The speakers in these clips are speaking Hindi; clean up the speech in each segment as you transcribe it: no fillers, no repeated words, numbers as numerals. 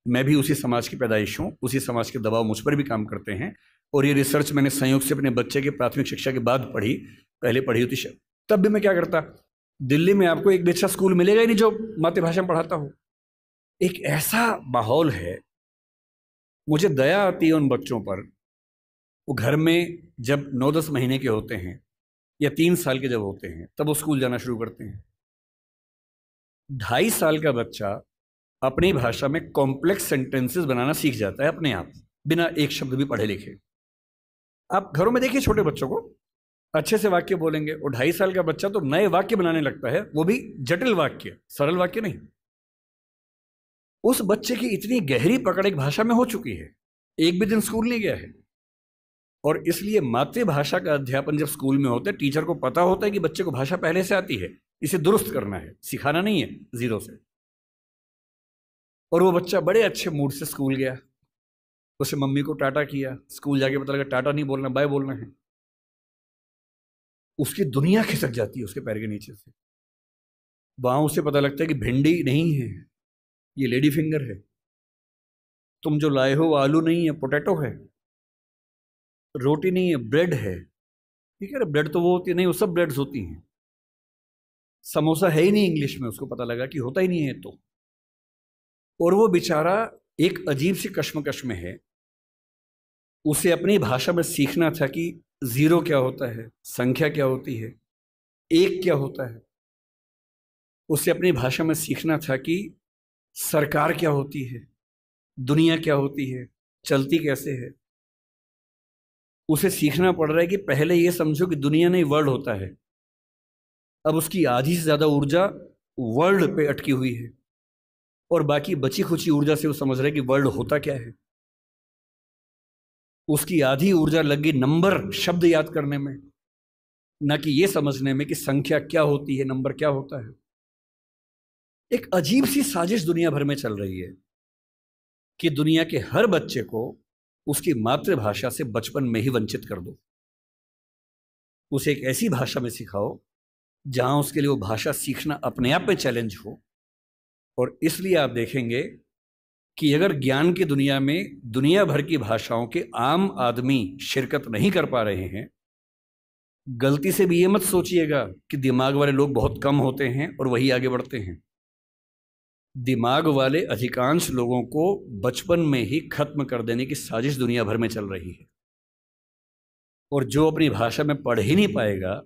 मैं भी उसी समाज की पैदाइश हूँ, उसी समाज के दबाव मुझ पर भी काम करते हैं। और ये रिसर्च मैंने संयोग से अपने बच्चे के प्राथमिक शिक्षा के बाद पढ़ी, पहले पढ़ी होती तब भी मैं क्या करता, दिल्ली में आपको एक भी अच्छा स्कूल मिलेगा ही नहीं जो मातृभाषा में पढ़ाता हो। एक ऐसा माहौल है, मुझे दया आती है उन बच्चों पर। वो घर में जब 9-10 महीने के होते हैं या 3 साल के जब होते हैं तब वो स्कूल जाना शुरू करते हैं। 2.5 साल का बच्चा अपनी भाषा में कॉम्प्लेक्स सेंटेंसेस बनाना सीख जाता है अपने आप, बिना एक शब्द भी पढ़े लिखे। आप घरों में देखिए छोटे बच्चों को, अच्छे से वाक्य बोलेंगे। और 2.5 साल का बच्चा तो नए वाक्य बनाने लगता है, वो भी जटिल वाक्य, सरल वाक्य नहीं। उस बच्चे की इतनी गहरी पकड़ एक भाषा में हो चुकी है, एक भी दिन स्कूल नहीं गया है। और इसलिए मातृभाषा का अध्यापन जब स्कूल में होता है, टीचर को पता होता है कि बच्चे को भाषा पहले से आती है, इसे दुरुस्त करना है, सिखाना नहीं है जीरो से। और वो बच्चा बड़े अच्छे मूड से स्कूल गया, उसे मम्मी को टाटा किया, स्कूल जाके पता लगा टाटा नहीं बोलना, बाय बोलना है। उसकी दुनिया खिसक जाती है उसके पैर के नीचे से। वहां उसे पता लगता है कि भिंडी नहीं है, ये लेडी फिंगर है। तुम जो लाए हो वो आलू नहीं है, पोटैटो है। रोटी नहीं है, ब्रेड है। ठीक है, ब्रेड तो वो होती है नहीं, वो सब ब्रेड्स होती हैं। समोसा है ही नहीं इंग्लिश में, उसको पता लगा कि होता ही नहीं है तो। और वो बेचारा एक अजीब सी कश्मकश में है। उसे अपनी भाषा में सीखना था कि जीरो क्या होता है, संख्या क्या होती है, एक क्या होता है। उसे अपनी भाषा में सीखना था कि सरकार क्या होती है, दुनिया क्या होती है, चलती कैसे है। उसे सीखना पड़ रहा है कि पहले ये समझो कि दुनिया नहीं वर्ल्ड होता है। अब उसकी आधी से ज्यादा ऊर्जा वर्ल्ड पे अटकी हुई है और बाकी बची खुची ऊर्जा से वो समझ रहा है कि वर्ल्ड होता क्या है। उसकी आधी ऊर्जा लगी नंबर शब्द याद करने में, ना कि ये समझने में कि संख्या क्या होती है, नंबर क्या होता है। एक अजीब सी साजिश दुनिया भर में चल रही है कि दुनिया के हर बच्चे को उसकी मातृभाषा से बचपन में ही वंचित कर दो। उसे एक ऐसी भाषा में सिखाओ जहां उसके लिए वो भाषा सीखना अपने आप में चैलेंज हो। और इसलिए आप देखेंगे कि अगर ज्ञान की दुनिया में दुनिया भर की भाषाओं के आम आदमी शिरकत नहीं कर पा रहे हैं, गलती से भी ये मत सोचिएगा कि दिमाग वाले लोग बहुत कम होते हैं और वही आगे बढ़ते हैं। दिमाग वाले अधिकांश लोगों को बचपन में ही खत्म कर देने की साजिश दुनिया भर में चल रही है। और जो अपनी भाषा में पढ़ ही नहीं पाएगा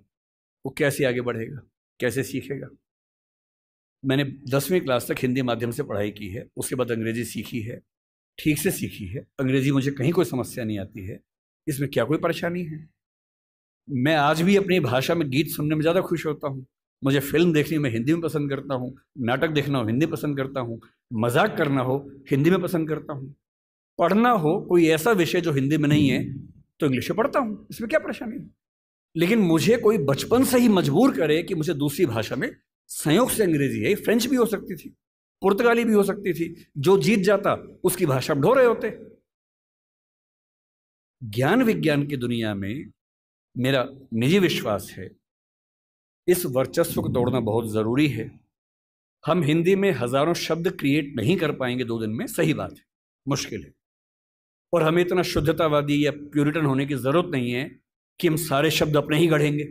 वो कैसे आगे बढ़ेगा, कैसे सीखेगा। मैंने 10वीं क्लास तक हिंदी माध्यम से पढ़ाई की है, उसके बाद अंग्रेजी सीखी है, ठीक से सीखी है। अंग्रेजी मुझे कहीं कोई समस्या नहीं आती है, इसमें क्या कोई परेशानी है। मैं आज भी अपनी भाषा में गीत सुनने में ज़्यादा खुश होता हूँ। मुझे फिल्म देखनी मैं हिंदी में पसंद करता हूँ, नाटक देखना हो हिंदी पसंद करता हूँ, मजाक करना हो हिंदी में पसंद करता हूँ, पढ़ना हो कोई ऐसा विषय जो हिंदी में नहीं है तो इंग्लिश में पढ़ता हूँ, इसमें क्या परेशानी है। लेकिन मुझे कोई बचपन से ही मजबूर करे कि मुझे दूसरी भाषा में, संयोग से अंग्रेजी है, फ्रेंच भी हो सकती थी, पुर्तगाली भी हो सकती थी, जो जीत जाता उसकी भाषा ढो रहे होते। ज्ञान विज्ञान की दुनिया में मेरा निजी विश्वास है इस वर्चस्व को तोड़ना बहुत जरूरी है। हम हिंदी में हजारों शब्द क्रिएट नहीं कर पाएंगे 2 दिन में, सही बात है, मुश्किल है। और हमें इतना शुद्धतावादी या प्यूरिटन होने की जरूरत नहीं है कि हम सारे शब्द अपने ही गढ़ेंगे।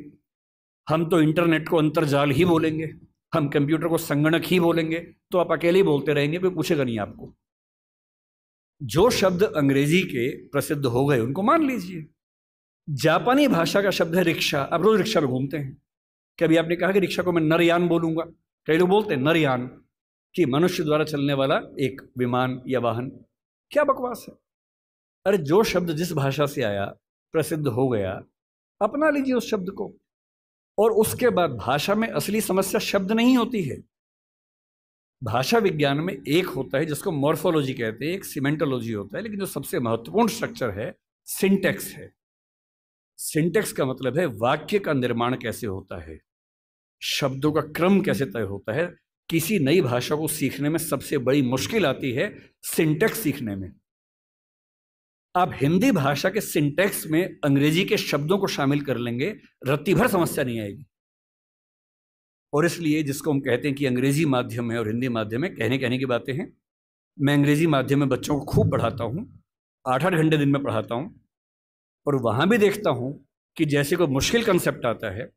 हम तो इंटरनेट को अंतर्जाल ही बोलेंगे, हम कंप्यूटर को संगणक ही बोलेंगे, तो आप अकेले ही बोलते रहेंगे, कोई पूछेगा नहीं आपको। जो शब्द अंग्रेजी के प्रसिद्ध हो गए उनको मान लीजिए। जापानी भाषा का शब्द है रिक्शा, आप रोज रिक्शा में घूमते हैं, कभी आपने कहा कि रिक्शा को मैं नरयान बोलूंगा? कई लोग बोलते हैं नरयान, कि मनुष्य द्वारा चलने वाला एक विमान या वाहन। क्या बकवास है। अरे जो शब्द जिस भाषा से आया, प्रसिद्ध हो गया, अपना लीजिए उस शब्द को। और उसके बाद भाषा में असली समस्या शब्द नहीं होती है। भाषा विज्ञान में एक होता है जिसको मॉर्फोलॉजी कहते हैं, एक सिमेंटोलॉजी होता है, लेकिन जो सबसे महत्वपूर्ण स्ट्रक्चर है सिंटेक्स है। सिंटेक्स का मतलब है वाक्य का निर्माण कैसे होता है, शब्दों का क्रम कैसे तय होता है। किसी नई भाषा को सीखने में सबसे बड़ी मुश्किल आती है सिंटेक्स सीखने में। आप हिंदी भाषा के सिंटेक्स में अंग्रेजी के शब्दों को शामिल कर लेंगे, रत्ती भर समस्या नहीं आएगी। और इसलिए जिसको हम कहते हैं कि अंग्रेजी माध्यम है और हिंदी माध्यम है, कहने की बातें हैं, मैं अंग्रेजी माध्यम में बच्चों को खूब पढ़ाता हूँ, 8-8 घंटे दिन में पढ़ाता हूँ, और वहाँ भी देखता हूँ कि जैसे कोई मुश्किल कंसेप्ट आता है,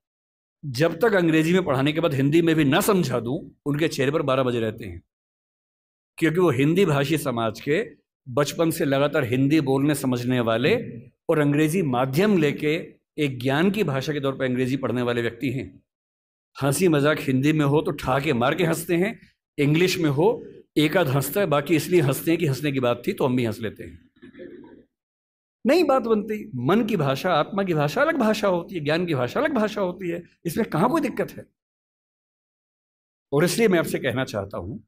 जब तक अंग्रेजी में पढ़ाने के बाद हिंदी में भी ना समझा दूँ, उनके चेहरे पर 12 बजे रहते हैं, क्योंकि वो हिंदी भाषी समाज के बचपन से लगातार हिंदी बोलने समझने वाले और अंग्रेजी माध्यम लेके एक ज्ञान की भाषा के तौर पर अंग्रेजी पढ़ने वाले व्यक्ति हैं। हंसी मजाक हिंदी में हो तो ठाके मार के हंसते हैं, इंग्लिश में हो एक आध हंसता है, बाकी इसलिए हंसते हैं कि हंसने की बात थी तो हम भी हंस लेते हैं। नहीं बात बनती। मन की भाषा, आत्मा की भाषा अलग भाषा होती है, ज्ञान की भाषा अलग भाषा होती है, इसमें कहाँ कोई दिक्कत है। और इसलिए मैं आपसे कहना चाहता हूं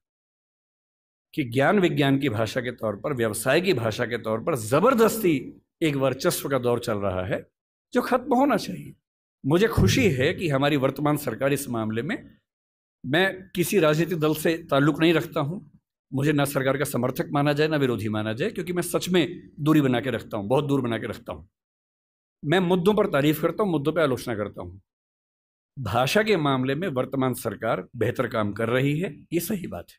कि ज्ञान विज्ञान की भाषा के तौर पर, व्यवसाय की भाषा के तौर पर जबरदस्ती एक वर्चस्व का दौर चल रहा है जो खत्म होना चाहिए। मुझे खुशी है कि हमारी वर्तमान सरकार इस मामले में, मैं किसी राजनीतिक दल से ताल्लुक नहीं रखता हूं, मुझे ना सरकार का समर्थक माना जाए ना विरोधी माना जाए, क्योंकि मैं सच में दूरी बना के रखता हूं, बहुत दूर बना के रखता हूं। मैं मुद्दों पर तारीफ करता हूं, मुद्दों पर आलोचना करता हूं। भाषा के मामले में वर्तमान सरकार बेहतर काम कर रही है, ये सही बात है।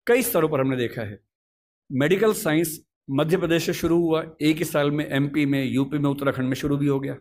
कई स्तरों पर हमने देखा है। मेडिकल साइंस मध्य प्रदेश से शुरू हुआ, एक ही साल में एमपी में, यूपी में, उत्तराखंड में शुरू भी हो गया।